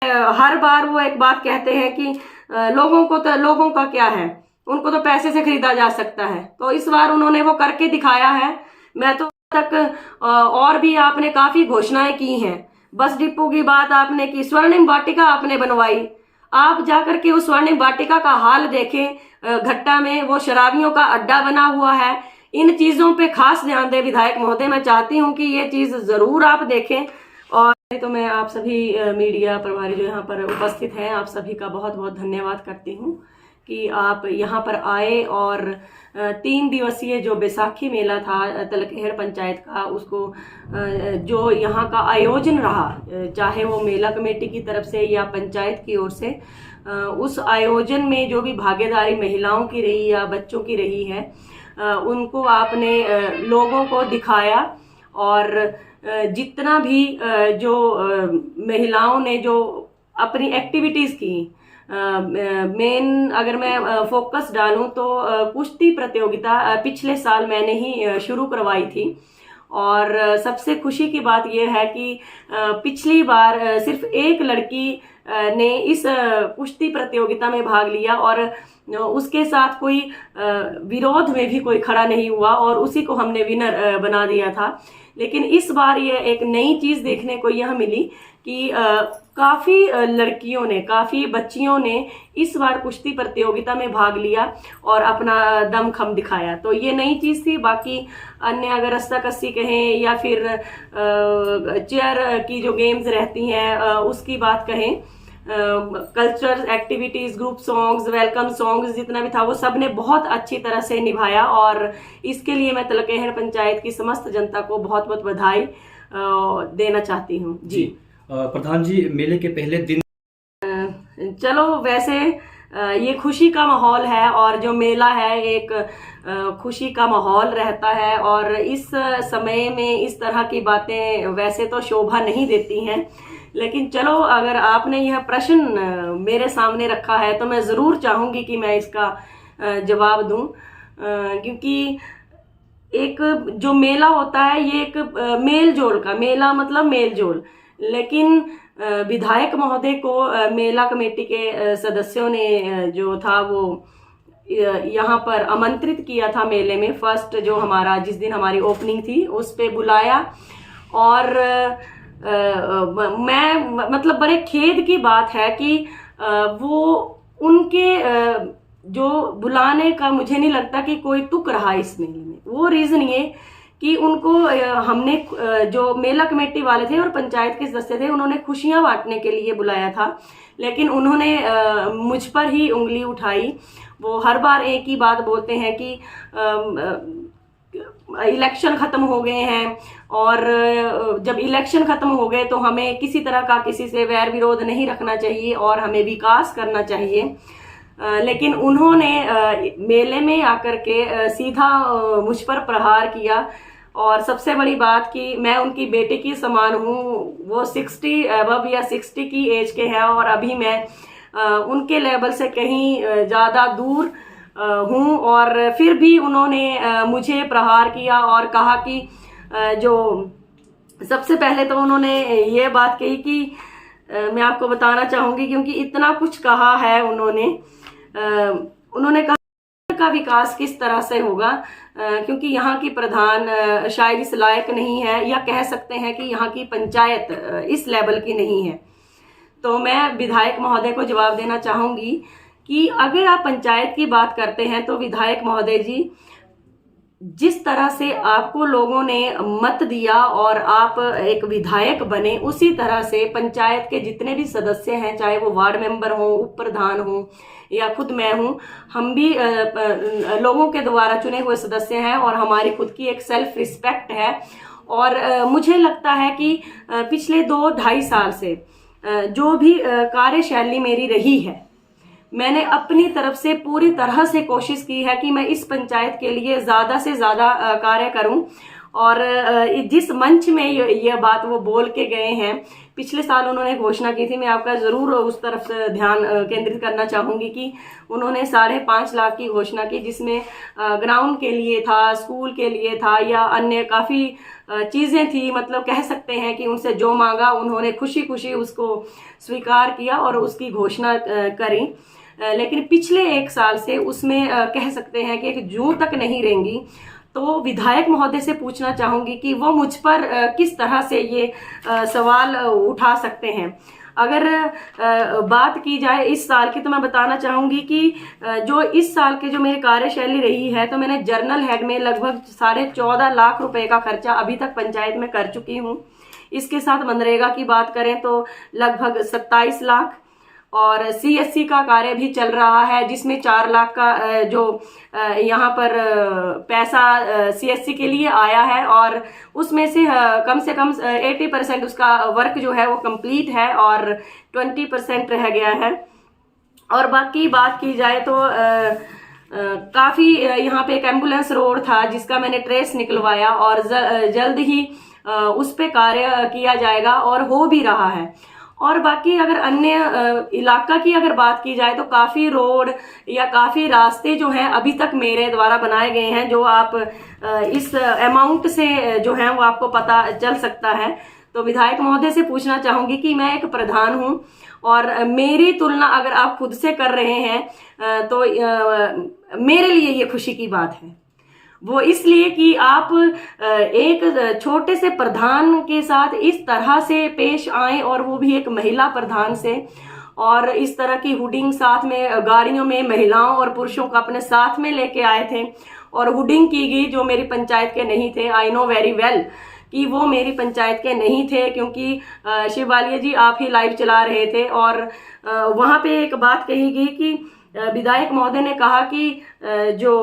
हर बार वो एक बात कहते हैं कि लोगों का क्या है, उनको तो पैसे से खरीदा जा सकता है। तो इस बार उन्होंने वो करके दिखाया है। मैं तो तक और भी आपने काफी घोषणाएं की हैं। बस डिपो की बात आपने की, स्वर्णिम वाटिका आपने बनवाई। आप जाकर के उस स्वर्णिम वाटिका का हाल देखें। घट्टा में वो शराबियों का अड्डा बना हुआ है। इन चीजों पे खास ध्यान दें विधायक महोदय। मैं चाहती हूँ कि ये चीज जरूर आप देखें। और तो मैं आप सभी मीडिया प्रभारी जो यहाँ पर उपस्थित हैं, आप सभी का बहुत बहुत धन्यवाद करती हूँ कि आप यहाँ पर आए और 3 दिवसीय जो बैसाखी मेला था तलखेहड़ पंचायत का, उसको जो यहाँ का आयोजन रहा, चाहे वो मेला कमेटी की तरफ से या पंचायत की ओर से, उस आयोजन में जो भी भागीदारी महिलाओं की रही या बच्चों की रही है, उनको आपने लोगों को दिखाया। और जितना भी जो महिलाओं ने जो अपनी एक्टिविटीज की, मेन अगर मैं फोकस डालूं तो कुश्ती प्रतियोगिता पिछले साल मैंने ही शुरू करवाई थी। और सबसे खुशी की बात यह है कि पिछली बार सिर्फ एक लड़की ने इस कुश्ती प्रतियोगिता में भाग लिया और उसके साथ कोई विरोध में भी कोई खड़ा नहीं हुआ और उसी को हमने विनर बना दिया था। लेकिन इस बार ये एक नई चीज देखने को यह मिली कि काफी लड़कियों ने, काफी बच्चियों ने इस बार कुश्ती प्रतियोगिता में भाग लिया और अपना दमखम दिखाया। तो ये नई चीज थी। बाकी अन्य अगर रस्सा कस्सी कहें या फिर चेयर की जो गेम्स रहती हैं उसकी बात कहें, cultural activities, group songs, welcome songs जितना भी था वो सब ने बहुत अच्छी तरह से निभाया। और इसके लिए मैं तलखेहड़ पंचायत की समस्त जनता को बहुत बहुत बधाई देना चाहती हूँ। जी प्रधान जी, मेले के पहले दिन चलो वैसे ये खुशी का माहौल है और जो मेला है एक खुशी का माहौल रहता है। और इस समय में इस तरह की बातें वैसे तो शोभा नहीं देती हैं, लेकिन चलो अगर आपने यह प्रश्न मेरे सामने रखा है तो मैं जरूर चाहूंगी कि मैं इसका जवाब दूं। क्योंकि एक जो मेला होता है ये एक मेल जोल का मेला, मतलब मेल जोल। लेकिन विधायक महोदय को मेला कमेटी के सदस्यों ने जो था वो यहाँ पर आमंत्रित किया था मेले में। फर्स्ट जो हमारा जिस दिन हमारी ओपनिंग थी उस पे बुलाया। और मैं मतलब बड़े खेद की बात है कि वो उनके जो बुलाने का मुझे नहीं लगता कि कोई तुक रहा इस मेले में। वो रीजन ये कि उनको हमने जो मेला कमेटी वाले थे और पंचायत के सदस्य थे उन्होंने खुशियां बांटने के लिए बुलाया था, लेकिन उन्होंने मुझ पर ही उंगली उठाई। वो हर बार एक ही बात बोलते हैं कि इलेक्शन खत्म हो गए हैं और जब इलेक्शन खत्म हो गए तो हमें किसी तरह का किसी से वैर विरोध नहीं रखना चाहिए और हमें विकास करना चाहिए। लेकिन उन्होंने मेले में आकर के सीधा मुझ पर प्रहार किया। और सबसे बड़ी बात कि मैं उनकी बेटी की समान हूँ। वो 60 अबव या 60 की एज के हैं और अभी मैं उनके लेवल से कहीं ज्यादा दूर हूँ। और फिर भी उन्होंने मुझे प्रहार किया और कहा कि जो सबसे पहले तो उन्होंने ये बात कही कि मैं आपको बताना चाहूंगी क्योंकि इतना कुछ कहा है उन्होंने कहा का विकास किस तरह से होगा, क्योंकि यहाँ की प्रधान शायद इस लायक नहीं है, या कह सकते हैं कि यहाँ की पंचायत इस लेवल की नहीं है। तो मैं विधायक महोदय को जवाब देना चाहूंगी कि अगर आप पंचायत की बात करते हैं तो विधायक महोदय जी, जिस तरह से आपको लोगों ने मत दिया और आप एक विधायक बने, उसी तरह से पंचायत के जितने भी सदस्य हैं, चाहे वो वार्ड मेंबर हो, उप प्रधान हो या खुद मैं हूं, हम भी लोगों के द्वारा चुने हुए सदस्य हैं और हमारी खुद की एक सेल्फ रिस्पेक्ट है। और मुझे लगता है कि पिछले 2-2.5 साल से जो भी कार्यशैली मेरी रही है, मैंने अपनी तरफ से पूरी तरह से कोशिश की है कि मैं इस पंचायत के लिए ज्यादा से ज्यादा कार्य करूं और जिस मंच में ये बात वो बोल के गए हैं, पिछले साल उन्होंने घोषणा की थी, मैं आपका जरूर उस तरफ से ध्यान केंद्रित करना चाहूंगी कि उन्होंने 5.5 लाख की घोषणा की, जिसमें ग्राउंड के लिए था, स्कूल के लिए था, या अन्य काफी चीजें थी। मतलब कह सकते हैं कि उनसे जो मांगा उन्होंने खुशी खुशी उसको स्वीकार किया और उसकी घोषणा करी। लेकिन पिछले 1 साल से उसमें कह सकते हैं कि 1 जून तक नहीं रेंगी। तो विधायक महोदय से पूछना चाहूंगी कि वो मुझ पर किस तरह से ये सवाल उठा सकते हैं। अगर बात की जाए इस साल की, तो मैं बताना चाहूंगी कि जो इस साल के जो मेरी कार्यशैली रही है, तो मैंने जर्नल हेड में लगभग 14.5 लाख रुपए का खर्चा अभी तक पंचायत में कर चुकी हूँ। इसके साथ मनरेगा की बात करें तो लगभग 27 लाख, और CSC का कार्य भी चल रहा है, जिसमें 4 लाख का जो यहाँ पर पैसा CSC के लिए आया है, और उसमें से कम 80% उसका वर्क जो है वो कंप्लीट है और 20% रह गया है। और बाकी बात की जाए तो काफी यहाँ पे एक एम्बुलेंस रोड था जिसका मैंने ट्रेस निकलवाया, और जल्द ही उस पे कार्य किया जाएगा और हो भी रहा है। और बाकी अगर अन्य इलाका की अगर बात की जाए तो काफी रोड या काफी रास्ते जो हैं अभी तक मेरे द्वारा बनाए गए हैं, जो आप इस अमाउंट से जो है वो आपको पता चल सकता है। तो विधायक महोदय से पूछना चाहूंगी कि मैं एक प्रधान हूं, और मेरी तुलना अगर आप खुद से कर रहे हैं तो मेरे लिए ये खुशी की बात है। वो इसलिए कि आप एक छोटे से प्रधान के साथ इस तरह से पेश आए, और वो भी एक महिला प्रधान से, और इस तरह की हुडिंग साथ में गाड़ियों में महिलाओं और पुरुषों को अपने साथ में लेके आए थे, और हुडिंग की गई जो मेरी पंचायत के नहीं थे। आई नो वेरी वेल कि वो मेरी पंचायत के नहीं थे, क्योंकि शिववालिया जी आप ही लाइव चला रहे थे, और वहां पे एक बात कही गई कि विधायक महोदय ने कहा कि जो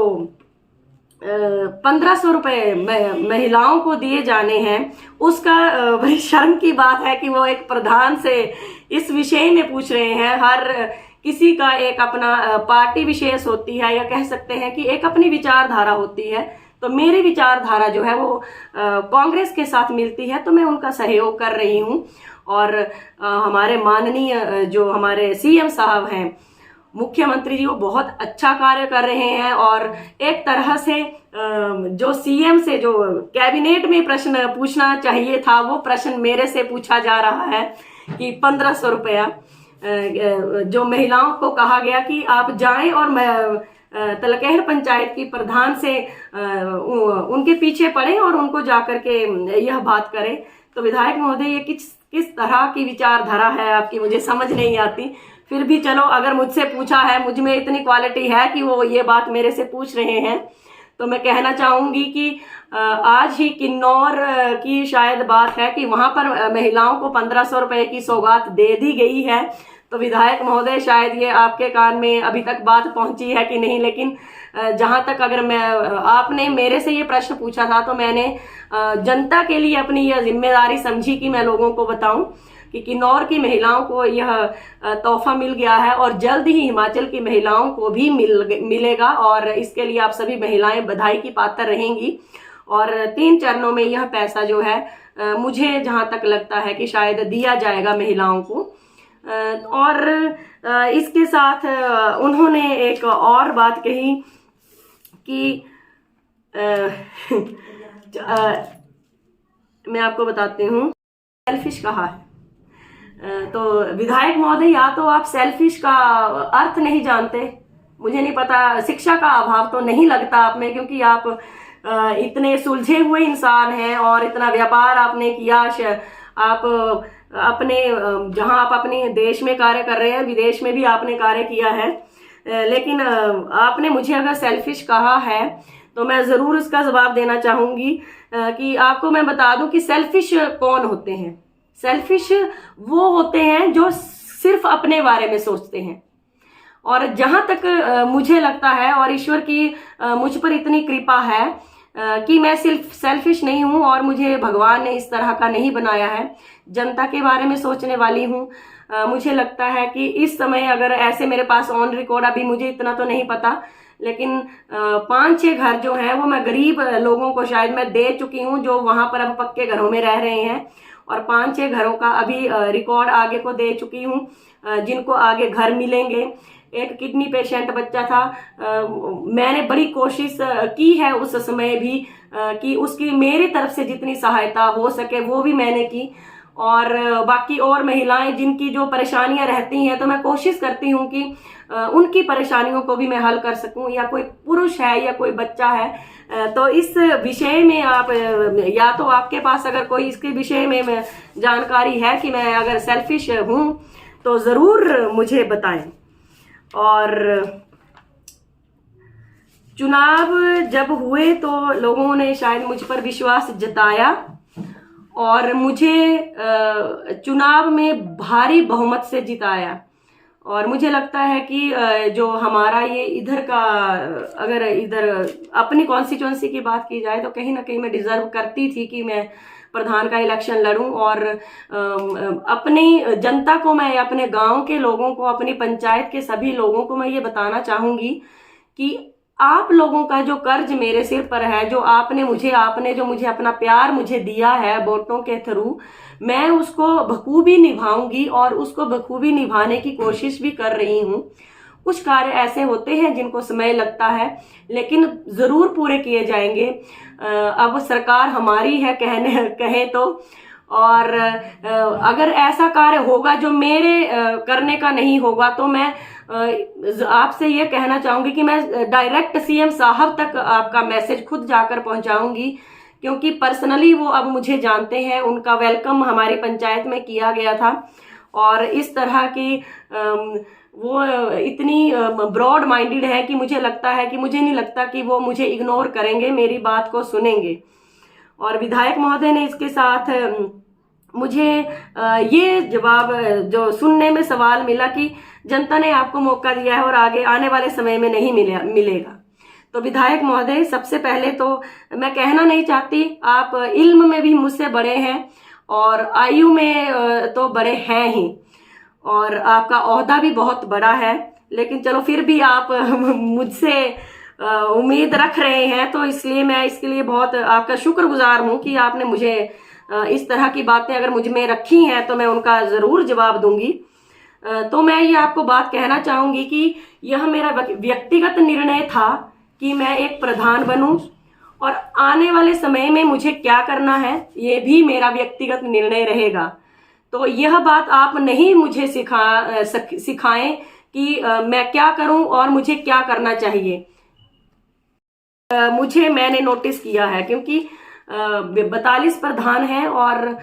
1500 रुपए महिलाओं को दिए जाने हैं, उसका बड़ी शर्म की बात है कि वो एक प्रधान से इस विषय में पूछ रहे हैं। हर किसी का एक अपना पार्टी विशेष होती है, या कह सकते हैं कि एक अपनी विचारधारा होती है। तो मेरी विचारधारा जो है वो कांग्रेस के साथ मिलती है, तो मैं उनका सहयोग कर रही हूं। और हमारे माननीय जो हमारे CM साहब हैं, मुख्यमंत्री जी, वो बहुत अच्छा कार्य कर रहे हैं, और एक तरह से जो CM से जो कैबिनेट में प्रश्न पूछना चाहिए था, वो प्रश्न मेरे से पूछा जा रहा है कि 1500 रुपया जो महिलाओं को कहा गया कि आप जाएं और तलकेहर पंचायत की प्रधान से उनके पीछे पड़े और उनको जाकर के यह बात करें। तो विधायक महोदय, ये किस तरह की विचारधारा है आपकी, मुझे समझ नहीं आती। फिर भी चलो, अगर मुझसे पूछा है, मुझ में इतनी क्वालिटी है कि वो ये बात मेरे से पूछ रहे हैं, तो मैं कहना चाहूंगी कि आज ही किन्नौर की शायद बात है कि वहां पर महिलाओं को 1500 रुपए की सौगात दे दी गई है। तो विधायक महोदय, शायद ये आपके कान में अभी तक बात पहुंची है कि नहीं, लेकिन जहां तक अगर आपने मेरे से ये प्रश्न पूछा था, तो मैंने जनता के लिए अपनी यह जिम्मेदारी समझी कि मैं लोगों को बताऊं कि किन्नौर की महिलाओं को यह तोहफा मिल गया है, और जल्द ही हिमाचल की महिलाओं को भी मिलेगा, और इसके लिए आप सभी महिलाएं बधाई की पात्र रहेंगी। और 3 चरणों में यह पैसा जो है मुझे जहां तक लगता है कि शायद दिया जाएगा महिलाओं को। और इसके साथ उन्होंने एक और बात कही कि मैं आपको बताती हूँ, सेल्फिश कहा है। तो विधायक महोदय, या तो आप सेल्फिश का अर्थ नहीं जानते, मुझे नहीं पता, शिक्षा का अभाव तो नहीं लगता आप में, क्योंकि आप इतने सुलझे हुए इंसान हैं और इतना व्यापार आपने किया। आप अपने जहां आप अपने देश में कार्य कर रहे हैं, विदेश में भी आपने कार्य किया है, लेकिन आपने मुझे अगर सेल्फिश कहा है तो मैं जरूर उसका जवाब देना चाहूंगी कि आपको मैं बता दूं कि सेल्फिश कौन होते हैं। सेल्फिश वो होते हैं जो सिर्फ अपने बारे में सोचते हैं, और जहां तक मुझे लगता है, और ईश्वर की मुझ पर इतनी कृपा है कि मैं सिर्फ सेल्फिश नहीं हूं, और मुझे भगवान ने इस तरह का नहीं बनाया है, जनता के बारे में सोचने वाली हूं। मुझे लगता है कि इस समय अगर ऐसे मेरे पास ऑन रिकॉर्ड, अभी मुझे इतना तो नहीं पता, लेकिन 5-6 घर जो हैं वो मैं गरीब लोगों को शायद मैं दे चुकी हूँ, जो वहां पर अब पक्के घरों में रह रहे हैं, और 5-6 घरों का अभी रिकॉर्ड आगे को दे चुकी हूँ, जिनको आगे घर मिलेंगे। एक किडनी पेशेंट बच्चा था, मैंने बड़ी कोशिश की है उस समय भी कि उसकी मेरी तरफ से जितनी सहायता हो सके वो भी मैंने की, और बाकी और महिलाएं जिनकी जो परेशानियां रहती हैं तो मैं कोशिश करती हूँ कि उनकी परेशानियों को भी मैं हल कर सकूं, या कोई पुरुष है या कोई बच्चा है। तो इस विषय में आप या तो आपके पास अगर कोई इसके विषय में जानकारी है कि मैं अगर सेल्फिश हूं तो जरूर मुझे बताएं। और चुनाव जब हुए तो लोगों ने शायद मुझ पर विश्वास जताया और मुझे चुनाव में भारी बहुमत से जिताया, और मुझे लगता है कि जो हमारा ये इधर का, अगर इधर अपनी कॉन्स्टिट्यूंसी की बात की जाए तो कहीं ना कहीं मैं डिजर्व करती थी कि मैं प्रधान का इलेक्शन लड़ूं, और अपनी जनता को, मैं अपने गांव के लोगों को, अपनी पंचायत के सभी लोगों को मैं ये बताना चाहूंगी कि आप लोगों का जो कर्ज मेरे सिर पर है, जो आपने जो मुझे अपना प्यार मुझे दिया है वोटों के थ्रू, मैं उसको बखूबी निभाऊंगी और उसको बखूबी निभाने की कोशिश भी कर रही हूँ। कुछ कार्य ऐसे होते हैं जिनको समय लगता है, लेकिन जरूर पूरे किए जाएंगे। अब सरकार हमारी है कहें तो, और अगर ऐसा कार्य होगा जो मेरे करने का नहीं होगा तो मैं आपसे ये कहना चाहूंगी कि मैं डायरेक्ट सीएम साहब तक आपका मैसेज खुद जाकर पहुंचाऊंगी, क्योंकि पर्सनली वो अब मुझे जानते हैं, उनका वेलकम हमारी पंचायत में किया गया था, और इस तरह की वो इतनी ब्रॉड माइंडेड है कि मुझे नहीं लगता कि वो मुझे इग्नोर करेंगे, मेरी बात को सुनेंगे। और विधायक महोदय ने इसके साथ मुझे ये जवाब जो सुनने में सवाल मिला कि जनता ने आपको मौका दिया है और आगे आने वाले समय में नहीं मिलेगा। तो विधायक महोदय, सबसे पहले तो मैं कहना नहीं चाहती, आप इल्म में भी मुझसे बड़े हैं और आयु में तो बड़े हैं ही, और आपका ओहदा भी बहुत बड़ा है, लेकिन चलो फिर भी आप मुझसे उम्मीद रख रहे हैं, तो इसलिए मैं इसके लिए बहुत आपका शुक्रगुजार हूं कि आपने मुझे इस तरह की बातें अगर मुझ में रखी हैं तो मैं उनका जरूर जवाब दूंगी। तो मैं ये आपको बात कहना चाहूंगी कि यह मेरा व्यक्तिगत निर्णय था कि मैं एक प्रधान बनूं, और आने वाले समय में मुझे क्या करना है ये भी मेरा व्यक्तिगत निर्णय रहेगा। तो यह बात आप नहीं मुझे सिखाएं कि मैं क्या करूं और मुझे क्या करना चाहिए। मैंने नोटिस किया है, क्योंकि 42 प्रधान हैं और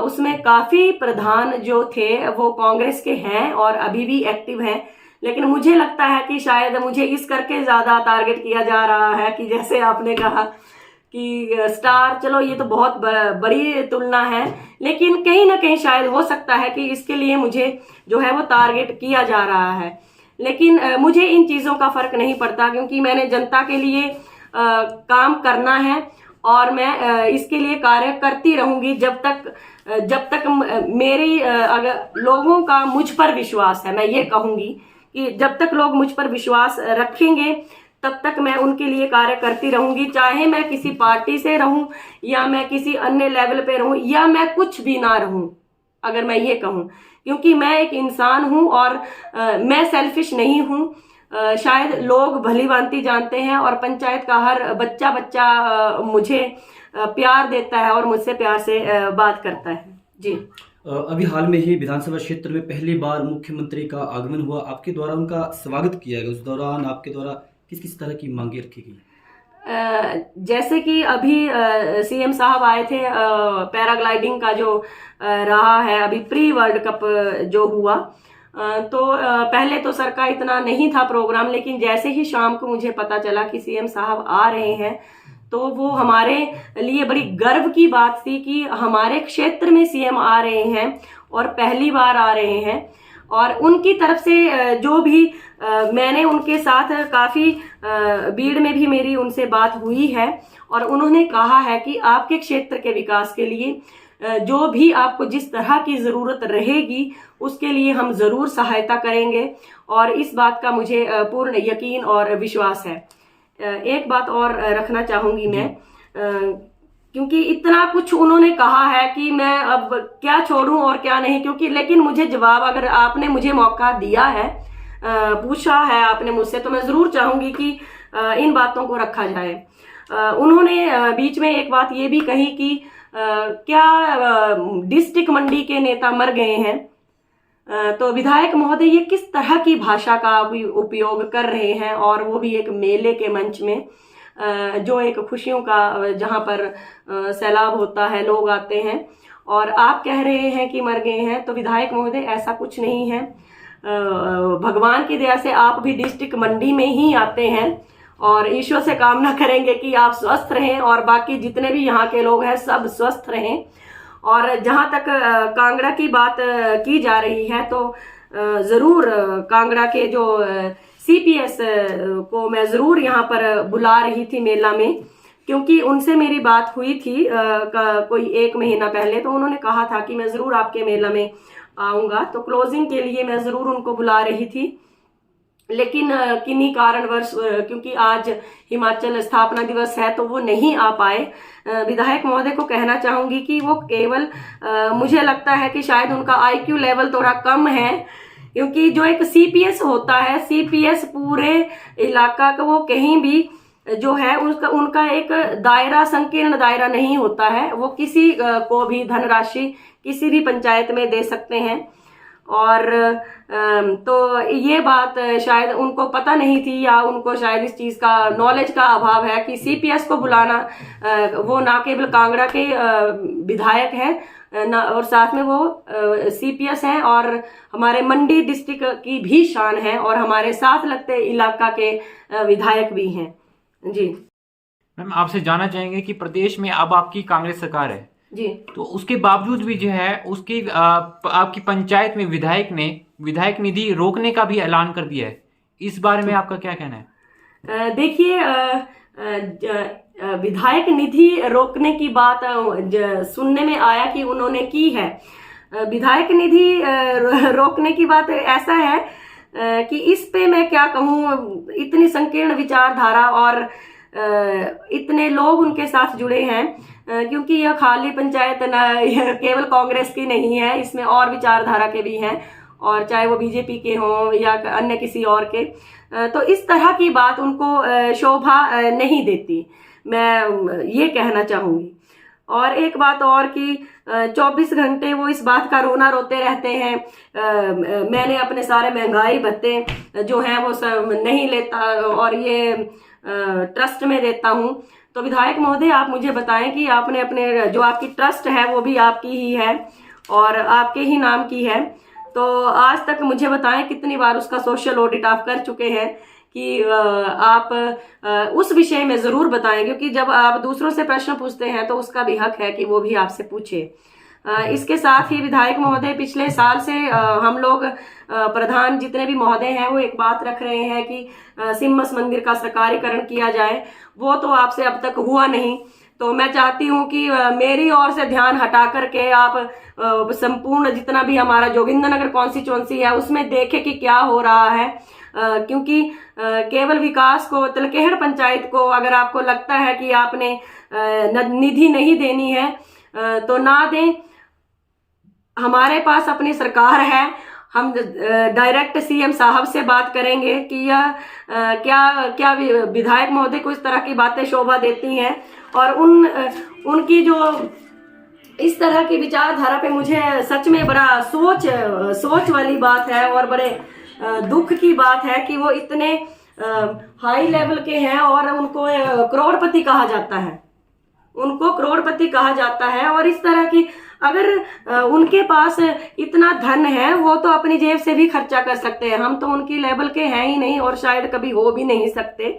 उसमें काफी प्रधान जो थे वो कांग्रेस के हैं और अभी भी एक्टिव हैं, लेकिन मुझे लगता है कि शायद मुझे इस करके ज्यादा टारगेट किया जा रहा है कि जैसे आपने कहा कि स्टार, चलो ये तो बहुत बड़ी तुलना है, लेकिन कहीं ना कहीं शायद हो सकता है कि इसके लिए मुझे जो है वो टारगेट किया जा रहा है। लेकिन मुझे इन चीजों का फर्क नहीं पड़ता, क्योंकि मैंने जनता के लिए काम करना है और मैं इसके लिए कार्य करती रहूंगी जब तक मेरी अगर लोगों का मुझ पर विश्वास है। मैं ये कहूंगी कि जब तक लोग मुझ पर विश्वास रखेंगे तब तक मैं उनके लिए कार्य करती रहूंगी, चाहे मैं किसी पार्टी से रहूं या मैं किसी अन्य लेवल पे रहूं या मैं कुछ भी ना रहूं, अगर मैं ये कहूं, क्योंकि मैं एक इंसान हूं और मैं सेल्फिश नहीं हूं। शायद लोग भली भांति जानते हैं और पंचायत का हर बच्चा मुझे प्यार देता है और मुझसे प्यार से बात करता है। जी, अभी हाल में ही विधानसभा क्षेत्र में पहली बार मुख्यमंत्री का आगमन हुआ, आपके द्वारा उनका स्वागत किया गया। उस दौरान आपके द्वारा किस किस तरह की मांगे रखी गई? जैसे कि अभी सीएम साहब आए थे, पैराग्लाइडिंग का जो रहा है अभी प्री वर्ल्ड कप जो हुआ, तो पहले तो सर का इतना नहीं था प्रोग्राम, लेकिन जैसे ही शाम को मुझे पता चला कि सीएम साहब आ रहे हैं तो वो हमारे लिए बड़ी गर्व की बात थी कि हमारे क्षेत्र में सीएम आ रहे हैं और पहली बार आ रहे हैं। और उनकी तरफ से जो भी मैंने उनके साथ काफी भीड़ में भी मेरी उनसे बात हुई है और उन्होंने कहा है कि आपके क्षेत्र के विकास के लिए जो भी आपको जिस तरह की ज़रूरत रहेगी उसके लिए हम ज़रूर सहायता करेंगे, और इस बात का मुझे पूर्ण यकीन और विश्वास है। एक बात और रखना चाहूँगी मैं, क्योंकि इतना कुछ उन्होंने कहा है कि मैं अब क्या छोड़ूं और क्या नहीं, क्योंकि लेकिन मुझे जवाब, अगर आपने मुझे मौका दिया है, पूछा है आपने मुझसे, तो मैं ज़रूर चाहूँगी कि इन बातों को रखा जाए। उन्होंने बीच में एक बात ये भी कही कि क्या डिस्ट्रिक्ट मंडी के नेता मर गए हैं। तो विधायक महोदय ये किस तरह की भाषा का उपयोग कर रहे हैं, और वो भी एक मेले के मंच में, जो एक खुशियों का, जहां पर सैलाब होता है, लोग आते हैं, और आप कह रहे हैं कि मर गए हैं। तो विधायक महोदय ऐसा कुछ नहीं है। भगवान की दया से आप भी डिस्ट्रिक्ट मंडी में ही आते हैं, और ईश्वर से कामना करेंगे कि आप स्वस्थ रहें और बाकी जितने भी यहाँ के लोग हैं सब स्वस्थ रहें। और जहां तक कांगड़ा की बात की जा रही है, तो जरूर कांगड़ा के जो सीपीएस को मैं जरूर यहाँ पर बुला रही थी मेला में, क्योंकि उनसे मेरी बात हुई थी कोई 1 महीना पहले। तो उन्होंने कहा था कि मैं जरूर आपके मेला में आऊंगा, तो क्लोजिंग के लिए मैं जरूर उनको बुला रही थी, लेकिन किन्हीं कारणवश, क्योंकि आज हिमाचल स्थापना दिवस है, तो वो नहीं आ पाए। विधायक महोदय को कहना चाहूंगी कि वो केवल, मुझे लगता है कि शायद उनका आईक्यू लेवल थोड़ा कम है, क्योंकि जो एक सीपीएस होता है, सीपीएस पूरे इलाका का, वो कहीं भी जो है उनका एक दायरा, संकीर्ण दायरा नहीं होता है। वो किसी को भी धनराशि किसी भी पंचायत में दे सकते हैं, और तो ये बात शायद उनको पता नहीं थी, या उनको शायद इस चीज का नॉलेज का अभाव है कि सीपीएस को बुलाना, वो ना केवल कांगड़ा के विधायक हैं ना, और साथ में वो सीपीएस हैं, और हमारे मंडी डिस्ट्रिक्ट की भी शान है, और हमारे साथ लगते इलाका के विधायक भी हैं। जी मैम, आपसे जानना चाहेंगे कि प्रदेश में अब आपकी कांग्रेस सरकार है जी, तो उसके बावजूद भी जो है उसकी आपकी पंचायत में विधायक ने विधायक निधि रोकने का भी ऐलान कर दिया है। इस बारे में आपका क्या कहना है? देखिए, विधायक निधि रोकने की बात सुनने में आया कि उन्होंने की है। विधायक निधि रोकने की बात ऐसा है कि इस पे मैं क्या कहूँ, इतनी संकीर्ण विचारधारा और इतने लोग उनके साथ जुड़े हैं, क्योंकि यह खाली पंचायत न केवल कांग्रेस की नहीं है, इसमें और विचारधारा के भी हैं, और चाहे वो बीजेपी के हों या अन्य किसी और के। तो इस तरह की बात उनको शोभा नहीं देती, मैं ये कहना चाहूंगी। और एक बात और कि 24 घंटे वो इस बात का रोना रोते रहते हैं, मैंने अपने सारे महंगाई भत्ते जो हैं वो सब नहीं लेता और ये ट्रस्ट में देता हूं। तो विधायक महोदय, आप मुझे बताएं कि आपने अपने, जो आपकी ट्रस्ट है वो भी आपकी ही है और आपके ही नाम की है, तो आज तक मुझे बताएं कितनी बार उसका सोशल ऑडिट आप कर चुके हैं, कि आप उस विषय में जरूर बताएं, क्योंकि जब आप दूसरों से प्रश्न पूछते हैं तो उसका भी हक है कि वो भी आपसे पूछे। इसके साथ ही विधायक महोदय, पिछले साल से हम लोग प्रधान जितने भी महोदय हैं वो एक बात रख रहे हैं कि सिम्मस मंदिर का सरकारीकरण किया जाए। वो तो आपसे अब तक हुआ नहीं, तो मैं चाहती हूं कि मेरी ओर से ध्यान हटा करके आप संपूर्ण जितना भी हमारा जोगिंद्रनगर कॉन्स्टिट्यूएंसी है उसमें देखें कि क्या हो रहा है, क्योंकि केवल विकास को, तिलकेहड़ पंचायत को अगर आपको लगता है कि आपने निधि नहीं देनी है तो ना दें। हमारे पास अपनी सरकार है, हम डायरेक्ट सीएम साहब से बात करेंगे कि यह क्या विधायक महोदय को इस तरह की बातें शोभा देती हैं, और उनकी जो इस तरह की विचारधारा पे मुझे सच में बड़ा सोच वाली बात है, और बड़े दुख की बात है कि वो इतने हाई लेवल के हैं और उनको करोड़पति कहा जाता है, उनको करोड़पति कहा जाता है। और इस तरह की, अगर उनके पास इतना धन है वो तो अपनी जेब से भी खर्चा कर सकते हैं, हम तो उनकी लेवल के हैं ही नहीं और शायद कभी हो भी नहीं सकते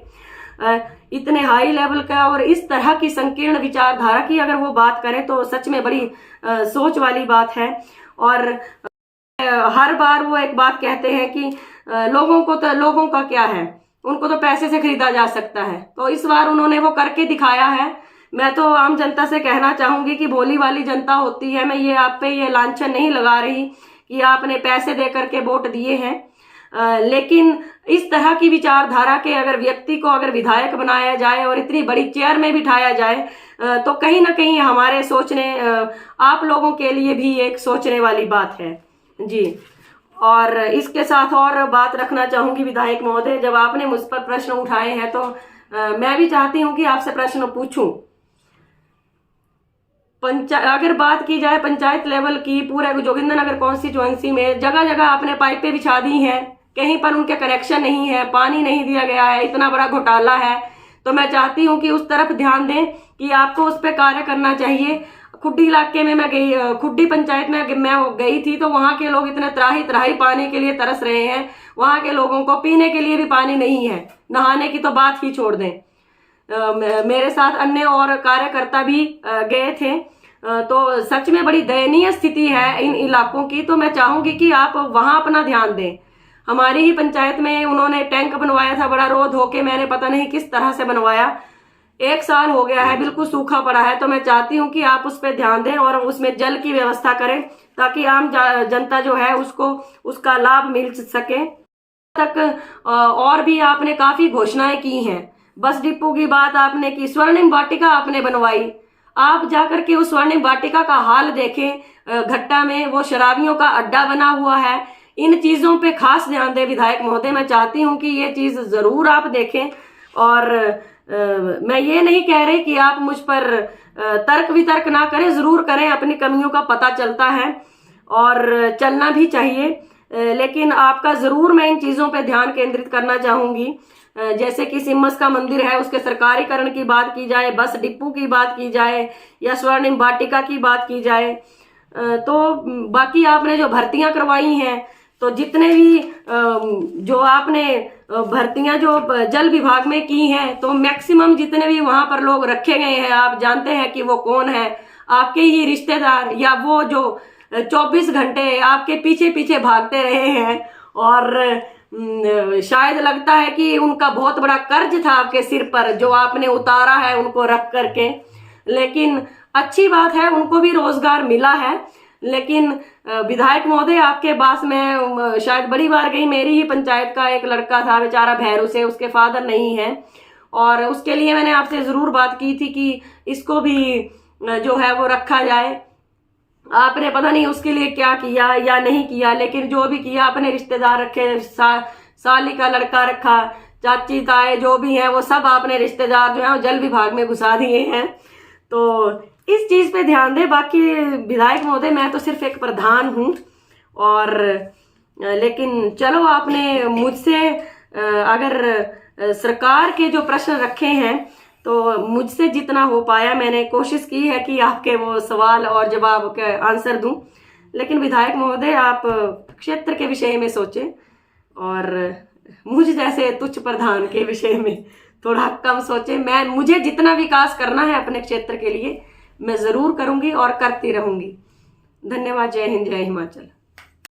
इतने हाई लेवल का। और इस तरह की संकीर्ण विचारधारा की अगर वो बात करें तो सच में बड़ी सोच वाली बात है। और हर बार वो एक बात कहते हैं कि लोगों का क्या है, उनको तो पैसे से खरीदा जा सकता है। तो इस बार उन्होंने वो करके दिखाया है, मैं तो आम जनता से कहना चाहूंगी कि भोली वाली जनता होती है। मैं ये आप पे ये लांछन नहीं लगा रही कि आपने पैसे दे करके वोट दिए हैं, लेकिन इस तरह की विचारधारा के अगर व्यक्ति को अगर विधायक बनाया जाए और इतनी बड़ी चेयर में बिठाया जाए तो कहीं ना कहीं हमारे सोचने, आप लोगों के लिए भी एक सोचने वाली बात है जी। और इसके साथ और बात रखना चाहूंगी विधायक महोदय, जब आपने मुझ पर प्रश्न उठाए हैं तो मैं भी चाहती हूं कि आपसे प्रश्न पूछूं। अगर बात की जाए पंचायत लेवल की, पूरे जोगिंद्रनगर कॉन्स्टिट्यूएंसी में जगह जगह आपने पाइपें बिछा दी हैं, कहीं पर उनके कनेक्शन नहीं है, पानी नहीं दिया गया है, इतना बड़ा घोटाला है। तो मैं चाहती हूं कि उस तरफ ध्यान दें कि आपको उस पर कार्य करना चाहिए। खुड्डी इलाके में मैं गई, खुड्डी पंचायत में मैं गई थी, तो वहां के लोग इतने त्राही त्राही पानी के लिए तरस रहे हैं। वहां के लोगों को पीने के लिए भी पानी नहीं है, नहाने की तो बात ही छोड़ दें। मेरे साथ अन्य और कार्यकर्ता भी गए थे, तो सच में बड़ी दयनीय स्थिति है इन इलाकों की। तो मैं चाहूंगी कि आप वहां अपना ध्यान दें। हमारी ही पंचायत में उन्होंने टैंक बनवाया था, बड़ा रो धो के, मैंने पता नहीं किस तरह से बनवाया, 1 साल हो गया है, बिल्कुल सूखा पड़ा है। तो मैं चाहती हूँ कि आप उस पर ध्यान दें और उसमें जल की व्यवस्था करें ताकि आम जनता जो है उसको उसका लाभ मिल सके। तक और भी आपने काफी घोषणाएं की हैं। बस डिपो की बात आपने की, स्वर्णिम वाटिका आपने बनवाई। आप जाकर के उस स्वर्णिम वाटिका का हाल देखें, घट्टा में वो शराबियों का अड्डा बना हुआ है। इन चीजों पे खास ध्यान दें विधायक महोदय। मैं चाहती हूं कि ये चीज जरूर आप देखें। और मैं ये नहीं कह रही कि आप मुझ पर तर्क वितर्क ना करें, जरूर करें, अपनी कमियों का पता चलता है और चलना भी चाहिए, लेकिन आपका जरूर मैं इन चीजों पे ध्यान केंद्रित करना चाहूंगी। जैसे कि सिम्मस का मंदिर है, उसके सरकारीकरण की बात की जाए, बस डिपो की बात की जाए या स्वर्णिम वाटिका की बात की जाए, तो बाकी आपने जो भर्तियां करवाई हैं, तो जितने भी जो आपने भर्तियां जो जल विभाग में की हैं, तो मैक्सिमम जितने भी वहां पर लोग रखे गए हैं, आप जानते हैं कि वो कौन है, आपके ही रिश्तेदार या वो जो 24 घंटे आपके पीछे पीछे भागते रहे हैं। और शायद लगता है कि उनका बहुत बड़ा कर्ज था आपके सिर पर जो आपने उतारा है उनको रख करके। लेकिन अच्छी बात है, उनको भी रोजगार मिला है। लेकिन विधायक महोदय आपके पास में शायद बड़ी बार गई, मेरी ही पंचायत का एक लड़का था बेचारा भैरू से, उसके फादर नहीं है, और उसके लिए मैंने आपसे जरूर बात की थी कि इसको भी जो है वो रखा जाए। आपने पता नहीं उसके लिए क्या किया या नहीं किया, लेकिन जो भी किया अपने रिश्तेदार रखे, साली का लड़का रखा, चाची ताए जो भी हैं वो सब आपने रिश्तेदार जो है वो जल विभाग में घुसा दिए हैं। तो इस चीज पे ध्यान दे। बाकी विधायक महोदय मैं तो सिर्फ एक प्रधान हूं, और लेकिन चलो आपने मुझसे अगर सरकार के जो प्रश्न रखे हैं तो मुझसे जितना हो पाया मैंने कोशिश की है कि आपके वो सवाल और जवाब के आंसर दूं। लेकिन विधायक महोदय आप क्षेत्र के विषय में सोचें और मुझ जैसे तुच्छ प्रधान के विषय में थोड़ा कम सोचें। मुझे जितना विकास करना है अपने क्षेत्र के लिए मैं जरूर करूंगी और करती रहूंगी। धन्यवाद। जय हिंद, जय हिमाचल।